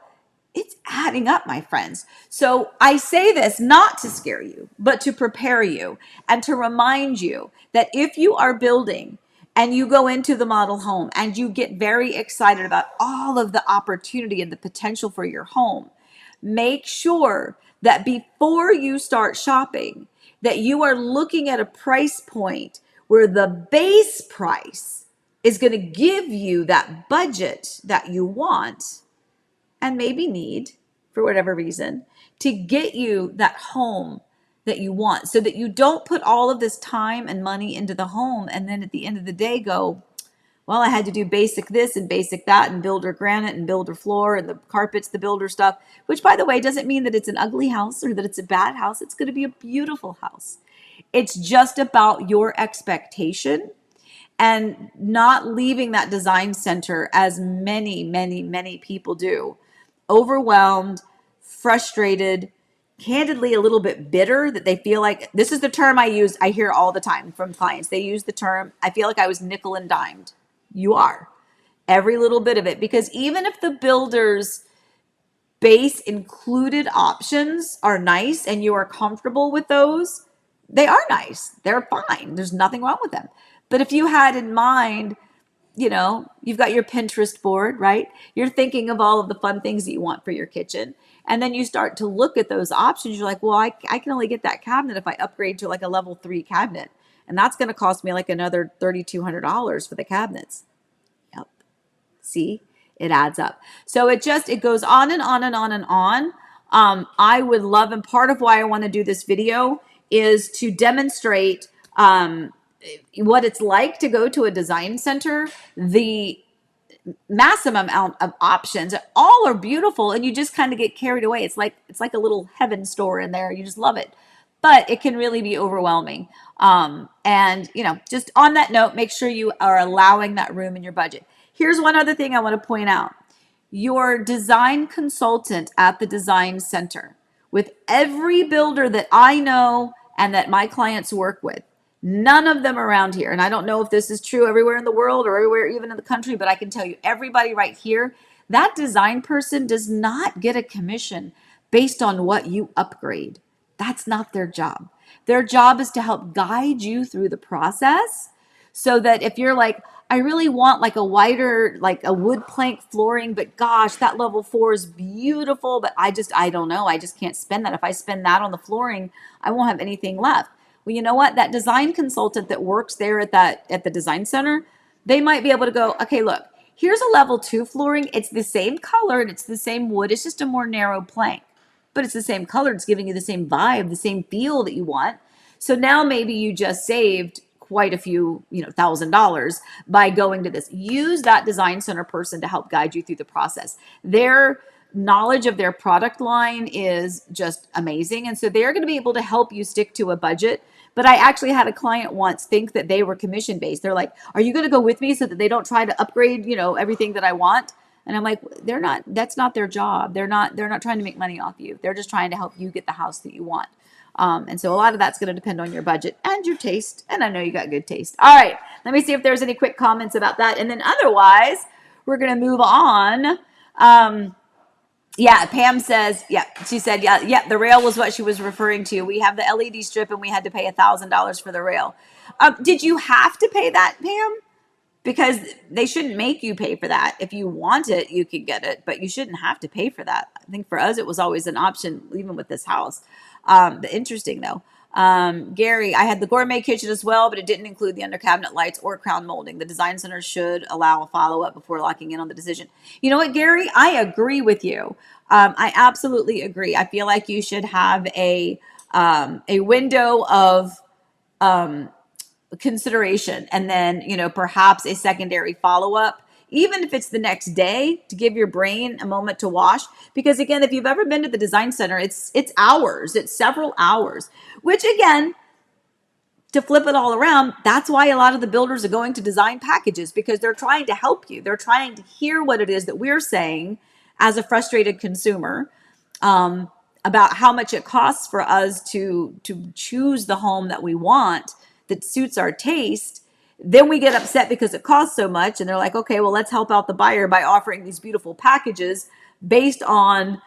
A: it's adding up, my friends. So I say this not to scare you, but to prepare you and to remind you that if you are building and you go into the model home and you get very excited about all of the opportunity and the potential for your home, make sure that before you start shopping, that you are looking at a price point where the base price is going to give you that budget that you want and maybe need for whatever reason to get you that home that you want, so that you don't put all of this time and money into the home and then at the end of the day go, well, I had to do basic this and basic that and builder granite and builder floor and the carpets, the builder stuff, which by the way doesn't mean that it's an ugly house or that it's a bad house. It's going to be a beautiful house. It's just about your expectation and not leaving that design center as many people do. Overwhelmed, frustrated, candidly a little bit bitter that they feel like, this is the term I hear all the time from clients. They use the term, I feel like I was nickel and dimed. You are. Every little bit of it. Because even if the builder's base included options are nice and you are comfortable with those, they are nice. They're fine. There's nothing wrong with them. But if you had in mind, you've got your Pinterest board, right? You're thinking of all of the fun things that you want for your kitchen. And then you start to look at those options. You're like, well, I can only get that cabinet if I upgrade to like a level 3 cabinet. And that's going to cost me like another $3,200 for the cabinets. Yep. See, it adds up. So it goes on and on and on and on. I would love, and part of why I want to do this video is to demonstrate what it's like to go to a design center, the massive amount of options. All are beautiful, and you just kind of get carried away. It's like a little heaven store in there. You just love it, but it can really be overwhelming. And just on that note, make sure you are allowing that room in your budget. Here's one other thing I want to point out. Your design consultant at the design center, with every builder that I know and that my clients work with, none of them around here, and I don't know if this is true everywhere in the world or everywhere even in the country, but I can tell you everybody right here, that design person does not get a commission based on what you upgrade. That's not their job. Their job is to help guide you through the process so that if you're like, I really want like a wider, like a wood plank flooring, but gosh, that level 4 is beautiful, but I don't know. I just can't spend that. If I spend that on the flooring, I won't have anything left. Well, you know what? That design consultant that works there at the design center, they might be able to go, okay, look, here's a level 2 flooring. It's the same color and it's the same wood. It's just a more narrow plank, but it's the same color. It's giving you the same vibe, the same feel that you want. So now maybe you just saved quite a few, $1,000 by going to this. Use that design center person to help guide you through the process. Their knowledge of their product line is just amazing. And so they're going to be able to help you stick to a budget. But I actually had a client once think that they were commission based. They're like, are you going to go with me so that they don't try to upgrade, everything that I want? And I'm like, they're not, that's not their job. They're not trying to make money off you. They're just trying to help you get the house that you want. And so a lot of that's going to depend on your budget and your taste. And I know you got good taste. All right. Let me see if there's any quick comments about that. And then otherwise, we're going to move on. Yeah, Pam says, she said, the rail was what she was referring to. We have the LED strip and we had to pay $1,000 for the rail. Did you have to pay that, Pam? Because they shouldn't make you pay for that. If you want it, you can get it, but you shouldn't have to pay for that. I think for us, it was always an option, even with this house. Interesting though. Gary, I had the gourmet kitchen as well, but it didn't include the under cabinet lights or crown molding. The design center should allow a follow-up before locking in on the decision. You know what, Gary? I agree with you. I absolutely agree. I feel like you should have a window of consideration and then, perhaps a secondary follow-up, even if it's the next day, to give your brain a moment to wash. Because again, if you've ever been to the design center, it's hours, it's several hours, which again, to flip it all around, that's why a lot of the builders are going to design packages, because they're trying to help you. They're trying to hear what it is that we're saying as a frustrated consumer, about how much it costs for us to choose the home that we want that suits our taste. Then we get upset because it costs so much, and they're like, okay, well, let's help out the buyer by offering these beautiful packages based on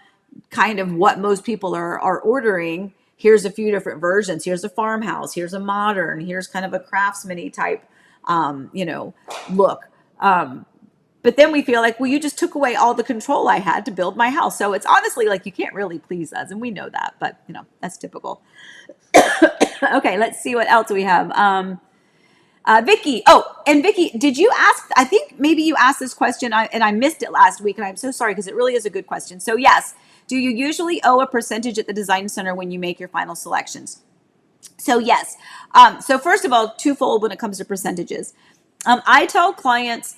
A: kind of what most people are ordering. Here's a few different versions. Here's a farmhouse. Here's a modern. Here's kind of a craftsman-y type, look. But then we feel like, well, you just took away all the control I had to build my house. So it's honestly like you can't really please us, and we know that, but that's typical. Okay, let's see what else we have. Vicky. Oh, and Vicky, did you ask, I think maybe you asked this question and I missed it last week, and I'm so sorry because it really is a good question. So yes, do you usually owe a percentage at the design center when you make your final selections? So yes. So first of all, twofold when it comes to percentages. I tell clients,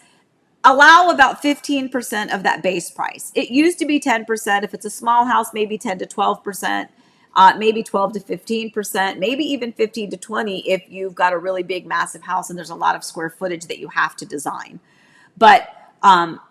A: allow about 15% of that base price. It used to be 10%. If it's a small house, maybe 10 to 12%. maybe 12 to 15%, maybe even 15 to 20 if you've got a really big, massive house and there's a lot of square footage that you have to design. But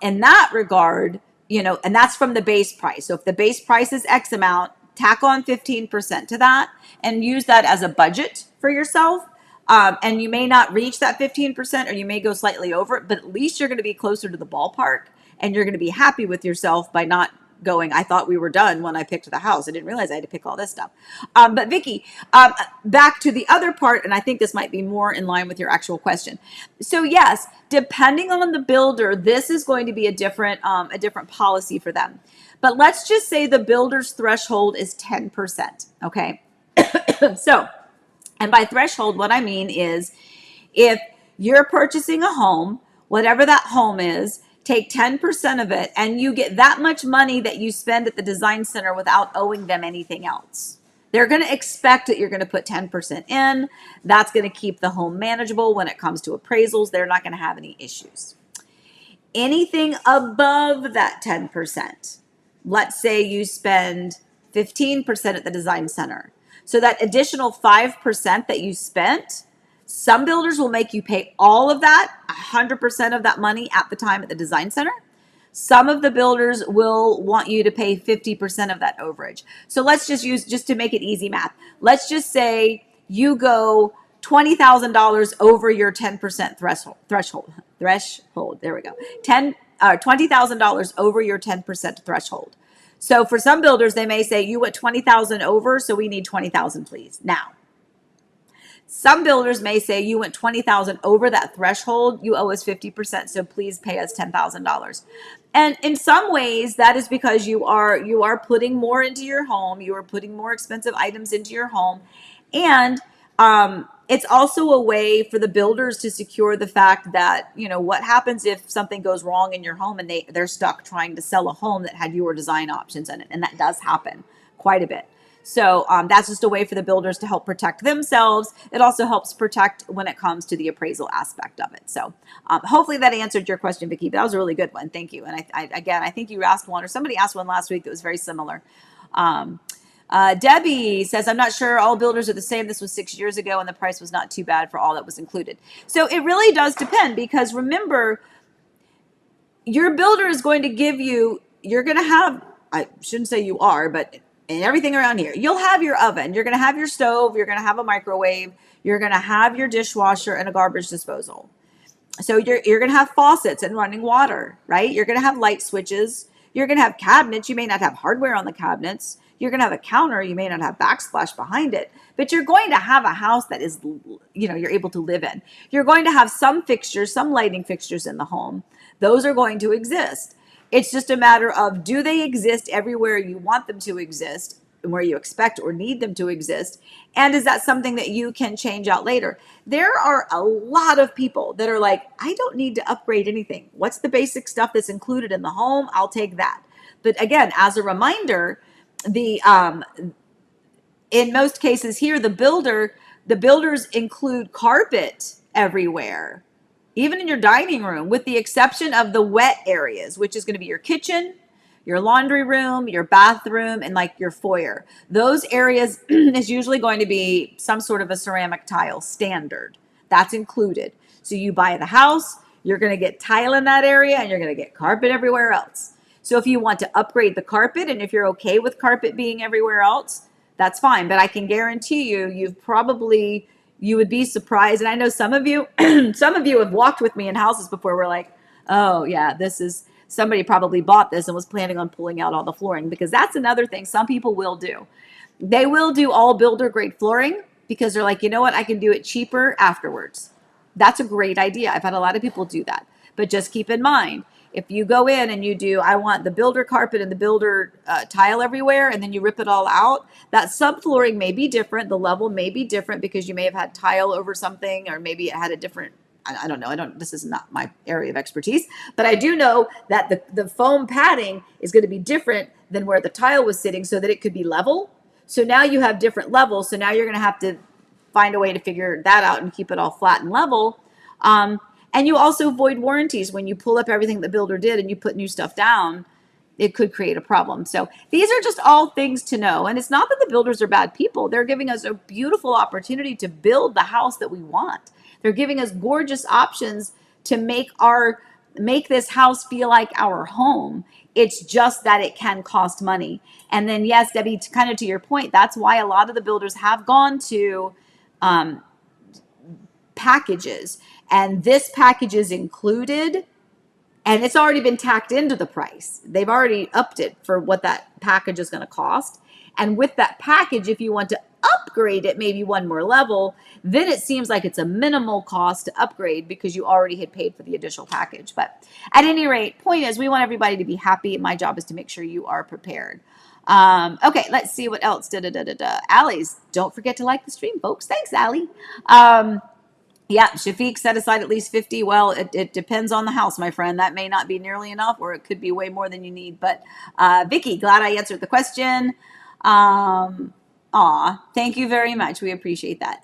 A: in that regard, and that's from the base price. So if the base price is X amount, tack on 15% to that and use that as a budget for yourself. And you may not reach that 15% or you may go slightly over it, but at least you're going to be closer to the ballpark and you're going to be happy with yourself by not going, I thought we were done when I picked the house. I didn't realize I had to pick all this stuff. But Vicki, back to the other part, and I think this might be more in line with your actual question. So yes, depending on the builder, this is going to be a different policy for them. But let's just say the builder's threshold is 10%, okay? So, and by threshold, what I mean is if you're purchasing a home, whatever that home is, take 10% of it and you get that much money that you spend at the design center without owing them anything else. They're going to expect that you're going to put 10% in. That's going to keep the home manageable when it comes to appraisals. They're not going to have any issues. Anything above that 10%, let's say you spend 15% at the design center. So that additional 5% that you spent, some builders will make you pay all of that, 100% of that money at the time at the design center. Some of the builders will want you to pay 50% of that overage. So let's just to make it easy math, let's just say you go $20,000 over your 10% threshold. There we go. $20,000 over your 10% threshold. So for some builders, they may say you went 20,000 over, so we need 20,000, please. Now, some builders may say you went 20,000 over that threshold, you owe us 50%, so please pay us $10,000. And in some ways, that is because you are putting more into your home, you are putting more expensive items into your home, and it's also a way for the builders to secure the fact that, what happens if something goes wrong in your home and they're stuck trying to sell a home that had your design options in it, and that does happen quite a bit. So that's just a way for the builders to help protect themselves. It also helps protect when it comes to the appraisal aspect of it. So hopefully that answered your question, Vicki. But that was a really good one. Thank you. And I think you asked one, or somebody asked one last week that was very similar. Debbie says, I'm not sure all builders are the same. This was 6 years ago and the price was not too bad for all that was included. So it really does depend, because remember, your builder is going to give you, you're going to have, I shouldn't say you are, but and everything around here, you'll have your oven, you're going to have your stove, you're going to have a microwave, you're going to have your dishwasher and a garbage disposal. So you're going to have faucets and running water, right? You're going to have light switches. You're going to have cabinets. You may not have hardware on the cabinets. You're going to have a counter. You may not have backsplash behind it, but you're going to have a house that is, you're able to live in. You're going to have some fixtures, some lighting fixtures in the home. Those are going to exist. It's just a matter of, do they exist everywhere you want them to exist and where you expect or need them to exist? And is that something that you can change out later? There are a lot of people that are like, I don't need to upgrade anything. What's the basic stuff that's included in the home? I'll take that. But again, as a reminder, in most cases here, the builders include carpet everywhere, even in your dining room, with the exception of the wet areas, which is going to be your kitchen, your laundry room, your bathroom, and like your foyer. Those areas is usually going to be some sort of a ceramic tile standard. That's included. So you buy the house, you're going to get tile in that area, and you're going to get carpet everywhere else. So if you want to upgrade the carpet, and if you're okay with carpet being everywhere else, that's fine. But I can guarantee you would be surprised. And I know some of you have walked with me in houses before. We're like, oh yeah, somebody probably bought this and was planning on pulling out all the flooring, because that's another thing some people will do. They will do all builder grade flooring because they're like, you know what, I can do it cheaper afterwards. That's a great idea. I've had a lot of people do that. But just keep in mind, if you go in and you do, I want the builder carpet and the builder tile everywhere, and then you rip it all out, that subflooring may be different. The level may be different because you may have had tile over something, or maybe it had a different, I don't know. This is not my area of expertise, but I do know that the foam padding is going to be different than where the tile was sitting, so that it could be level. So now you have different levels. So now you're going to have to find a way to figure that out and keep it all flat and level. And you also void warranties when you pull up everything the builder did and you put new stuff down. it could create a problem. So these are just all things to know. And it's not that the builders are bad people. They're giving us a beautiful opportunity to build the house that we want. They're giving us gorgeous options to make this house feel like our home. It's just that it can cost money. And then, yes, Debbie, kind of to your point, that's why a lot of the builders have gone to packages. And this package is included, and it's already been tacked into the price. They've already upped it for what that package is going to cost. And with that package, if you want to upgrade it maybe one more level, then it seems like it's a minimal cost to upgrade because you already had paid for the additional package. But at any rate, point is, we want everybody to be happy. My job is to make sure you are prepared. Okay, let's see what else. Allie's, don't forget to like the stream, folks. Thanks, Allie. Yeah, Shafiq set aside at least 50. Well, it depends on the house, my friend. That may not be nearly enough, or it could be way more than you need. But Vicky, glad I answered the question. Thank you very much. We appreciate that.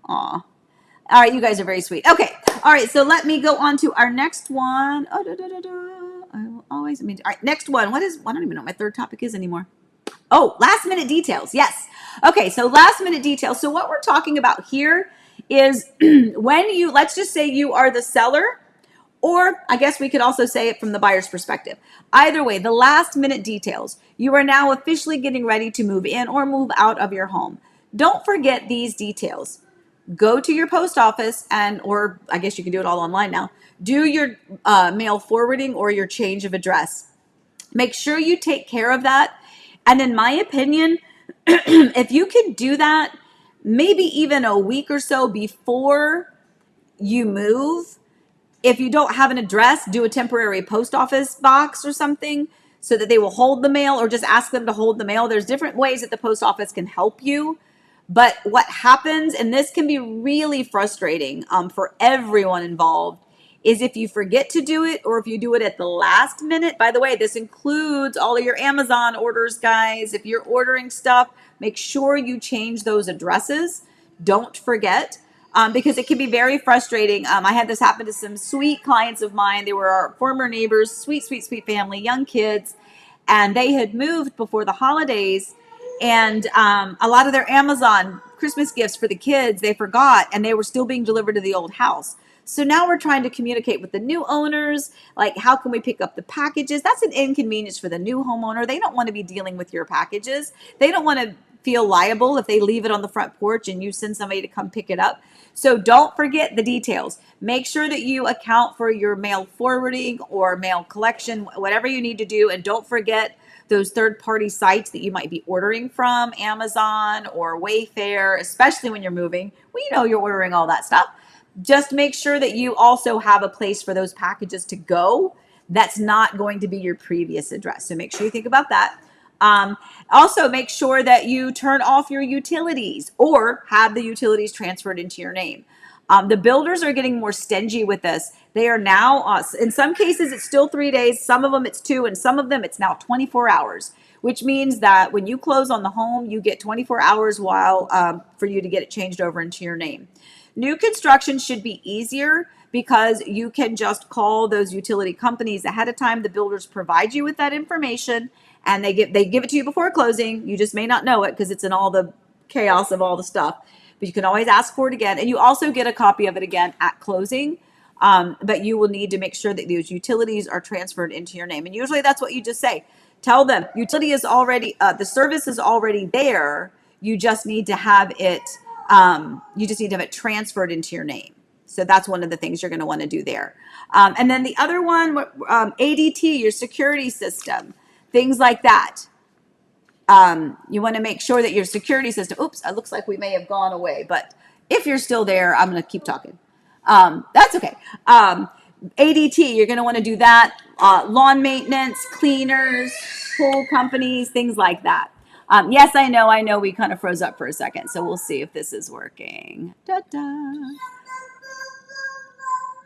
A: All right, you guys are very sweet. Okay, all right, so let me go on to our next one. I will always, all right, next one. I don't even know what my third topic is anymore. Oh, last minute details. Yes. Okay, so last minute details. So what we're talking about here is when let's just say you are the seller, or I guess we could also say it from the buyer's perspective. Either way, the last minute details. You are now officially getting ready to move in or move out of your home. Don't forget these details. Go to your post office or I guess you can do it all online now. Do your mail forwarding or your change of address. Make sure you take care of that. And in my opinion, if you can do that, maybe even a week or so before you move, if you don't have an address, do a temporary post office box or something so that they will hold the mail, or just ask them to hold the mail. There's different ways that the post office can help you. But what happens, and this can be really frustrating for everyone involved, is if you forget to do it, or if you do it at the last minute. By the way, this includes all of your Amazon orders, guys. If you're ordering stuff, make sure you change those addresses. Don't forget, because it can be very frustrating. I had this happen to some sweet clients of mine. They were our former neighbors, sweet, sweet, sweet family, young kids, and they had moved before the holidays. And a lot of their Amazon Christmas gifts for the kids, they forgot, and they were still being delivered to the old house. So now we're trying to communicate with the new owners, like, how can we pick up the packages? That's an inconvenience for the new homeowner. They don't want to be dealing with your packages. They don't want to feel liable if they leave it on the front porch and you send somebody to come pick it up. So don't forget the details. Make sure that you account for your mail forwarding or mail collection, whatever you need to do. And don't forget those third-party sites that you might be ordering from, Amazon or Wayfair, especially when you're moving. We know you're ordering all that stuff. Just make sure that you also have a place for those packages to go that's not going to be your previous address. So make sure you think about that. Also, make sure that you turn off your utilities or have the utilities transferred into your name. The builders are getting more stingy with this. They are now, in some cases, it's still 3 days. Some of them it's 2, and some of them it's now 24 hours, which means that when you close on the home, you get 24 hours for you to get it changed over into your name. New construction should be easier because you can just call those utility companies ahead of time. The builders provide you with that information, and they give it to you before closing. You just may not know it because it's in all the chaos of all the stuff. But you can always ask for it again, and you also get a copy of it again at closing. But you will need to make sure that those utilities are transferred into your name. And usually that's what you just say. Tell them utility is already, the service is already there. You just need to have it. You just need to have it transferred into your name. So that's one of the things you're going to want to do there. And then the other one, ADT, your security system, things like that. You want to make sure that your security system, oops, it looks like we may have gone away, but if you're still there, I'm going to keep talking. That's okay. ADT, you're going to want to do that. Lawn maintenance, cleaners, pool companies, things like that. Yes, I know we kind of froze up for a second, so we'll see if this is working. Da-da.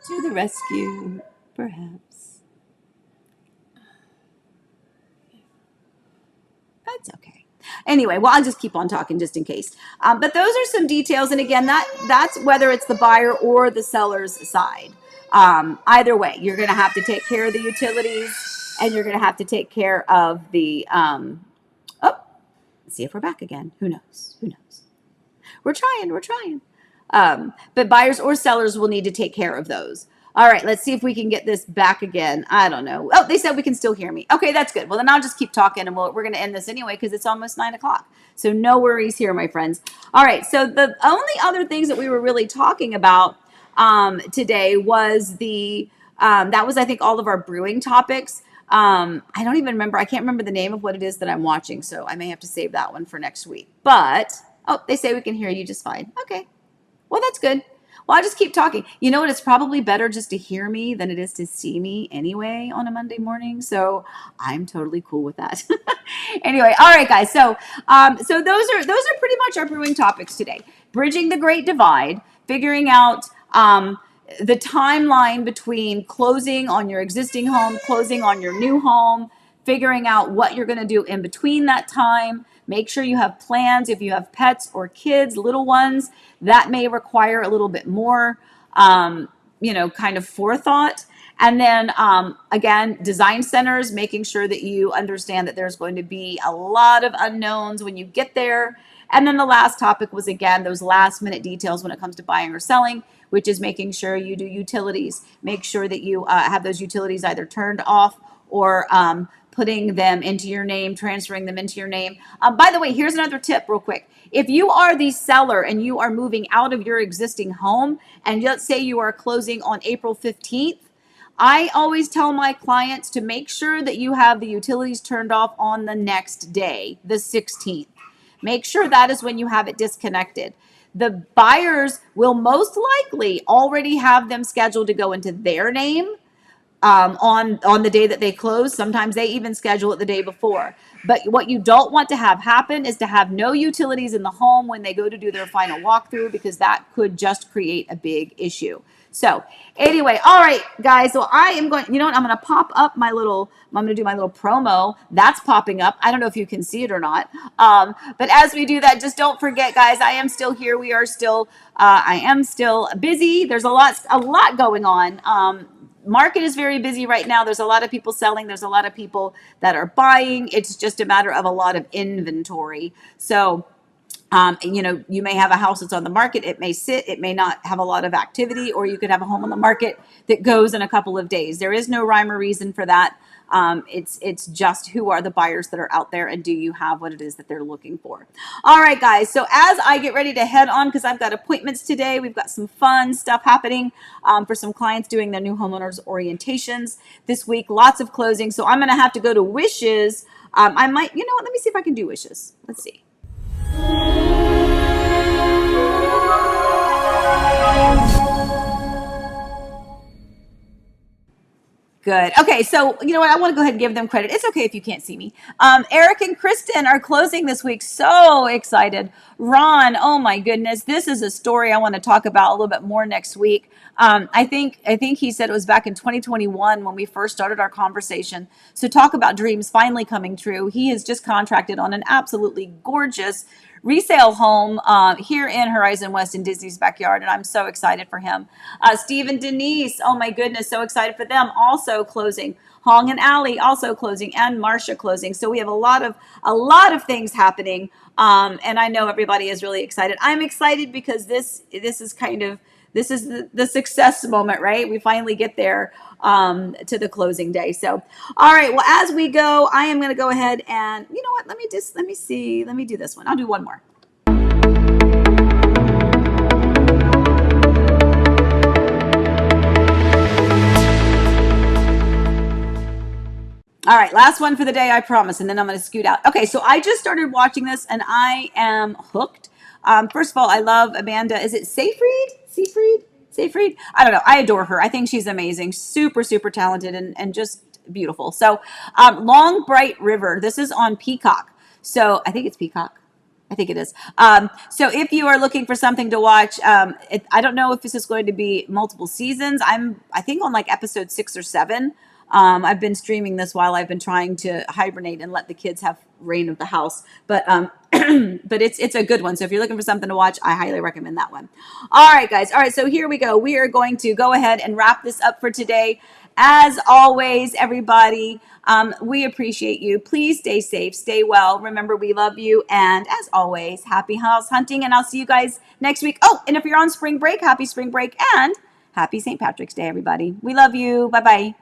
A: To the rescue, perhaps. That's okay. Anyway, well, I'll just keep on talking just in case. But those are some details. And again, that's whether it's the buyer or the seller's side. Either way, you're going to have to take care of the utilities, and you're going to have to take care of the, oh, let's see if we're back again. Who knows? Who knows? We're trying. But buyers or sellers will need to take care of those. All right, let's see if we can get this back again. I don't know. Oh, they said we can still hear me. Okay, that's good. Well, then I'll just keep talking, and we're going to end this anyway because it's almost 9 o'clock. So no worries here, my friends. All right, so the only other things that we were really talking about today was that was, I think, all of our brewing topics. I don't even remember. I can't remember the name of what it is that I'm watching, so I may have to save that one for next week. But, oh, they say we can hear you just fine. Okay. Well, that's good. Well, I'll just keep talking. You know what? It's probably better just to hear me than it is to see me anyway on a Monday morning. So I'm totally cool with that. Anyway, all right, guys. So those are pretty much our brewing topics today. Bridging the Great Divide, figuring out the timeline between closing on your existing home, closing on your new home, figuring out what you're going to do in between that time. Make sure you have plans. If you have pets or kids, little ones, that may require a little bit more, kind of forethought. And then, again, design centers, making sure that you understand that there's going to be a lot of unknowns when you get there. And then the last topic was, again, those last minute details when it comes to buying or selling, which is making sure you do utilities. Make sure that you have those utilities either turned off or putting them into your name, transferring them into your name. By the way, here's another tip real quick. If you are the seller and you are moving out of your existing home, and let's say you are closing on April 15th, I always tell my clients to make sure that you have the utilities turned off on the next day, the 16th. Make sure that is when you have it disconnected. The buyers will most likely already have them scheduled to go into their name on the day that they close. Sometimes they even schedule it the day before. But what you don't want to have happen is to have no utilities in the home when they go to do their final walkthrough, because that could just create a big issue. So anyway, all right, guys. So I am going, I'm going to pop up I'm going to do my little promo. That's popping up. I don't know if you can see it or not. But as we do that, just don't forget, guys, I am still here. We are still, I am still busy. There's a lot going on. Market is very busy right now. There's a lot of people selling. There's a lot of people that are buying. It's just a matter of a lot of inventory. So, you may have a house that's on the market. It may sit. It may not have a lot of activity, or you could have a home on the market that goes in a couple of days. There is no rhyme or reason for that. It's just who are the buyers that are out there, and do you have what it is that they're looking for? All right, guys. So as I get ready to head on, because I've got appointments today, we've got some fun stuff happening for some clients doing their new homeowners orientations this week. Lots of closing. So I'm going to have to go to wishes. I might, let me see if I can do wishes. Let's see. Good. Okay, so you know what? I want to go ahead and give them credit. It's okay if you can't see me. Eric and Kristen are closing this week. So excited. Ron, oh my goodness, this is a story I want to talk about a little bit more next week. I think he said it was back in 2021 when we first started our conversation. So talk about dreams finally coming true. He has just contracted on an absolutely gorgeous resale home here in Horizon West in Disney's backyard, and I'm so excited for him. Steve and Denise, oh my goodness, so excited for them. Also closing. Hong and Allie also closing, and Marcia closing. So we have a lot of things happening, and I know everybody is really excited. I'm excited because this is the success moment, right? We finally get there to the closing day. So, all right. Well, as we go, I am going to go ahead and, you know what? Let me do this one. I'll do one more. All right, last one for the day, I promise, and then I'm going to scoot out. Okay, so I just started watching this, and I am hooked. First of all, I love Amanda. Is it Seyfried? I don't know. I adore her. I think she's amazing. Super, super talented and just beautiful. So Long Bright River. This is on Peacock. So I think it's Peacock. I think it is. So if you are looking for something to watch, I don't know if this is going to be multiple seasons. I think on like episode 6 or 7. I've been streaming this while I've been trying to hibernate and let the kids have reign of the house. But but it's a good one. So if you're looking for something to watch, I highly recommend that one. All right, guys. All right, so here we go. We are going to go ahead and wrap this up for today. As always, everybody, we appreciate you. Please stay safe, stay well. Remember, we love you. And as always, happy house hunting. And I'll see you guys next week. Oh, and if you're on spring break, happy spring break and happy St. Patrick's Day, everybody. We love you. Bye-bye.